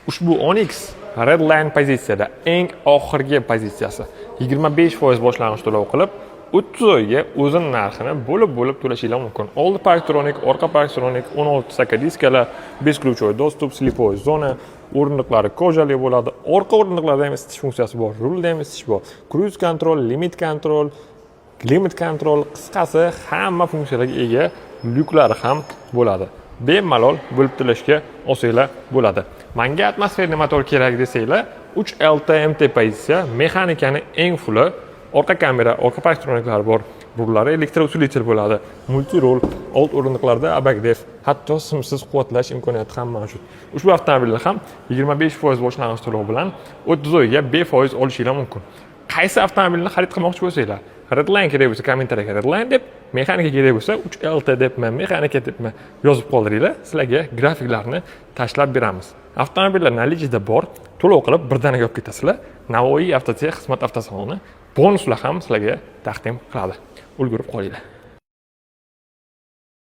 Ushbu Onyx Redline pozitsiyada eng oxirgi pozitsiyasi. 25% boshlang'ich to'lov qilib, 30 oyga o'zini narxini bo'lib to'lashingiz mumkin. Oldi parktronik, orqa parktronik, 16 saka diskalar, beskluchoy dostуп, slipoy zona, o'rindiqlari kojali bo'ladi. Orqa o'rindiqlarda ham isitish funksiyasi bor, rulda ham isitish bor. Cruise control, limit control, qisqasi hamma funksiyalarga ega lyuklari ham bo'ladi. Bemalol bo'lib to'lashga osonlar bo'ladi. Menga atmosferli motor kerak desanglar, 3 LTMT pozitsiya, mexanikani eng fuli, orqa kamera, orqa parktroniklar bor. Rullari elektrousilitel bo'ladi. Multi-rol, old o'rindiqlarda abagdef, hatto simsiz quvvatlash imkoniyati ham mavjud. Ushbu avtomobilni ham 25% boshlang'ich to'lov bilan 30 oyga befoiz olishingiz mumkin. Qaysi avtomobilni xarid qilmoqchi bo'lsanglar, Redline kerak bo'lsa kommentariyaga Redline deb, mexanika kerak bo'lsa 3LT debman, mexanika debman yozib qoldiringlar. Sizlarga grafiklarni tashlab beramiz. Avtomobillar nalijida bor, to'lov qilib birdaniga olib ketasizlar. Navoiy avtotex xizmat avtosaloni bonuslar ham sizlarga taqdim qiladi. Ulgurib qolinglar.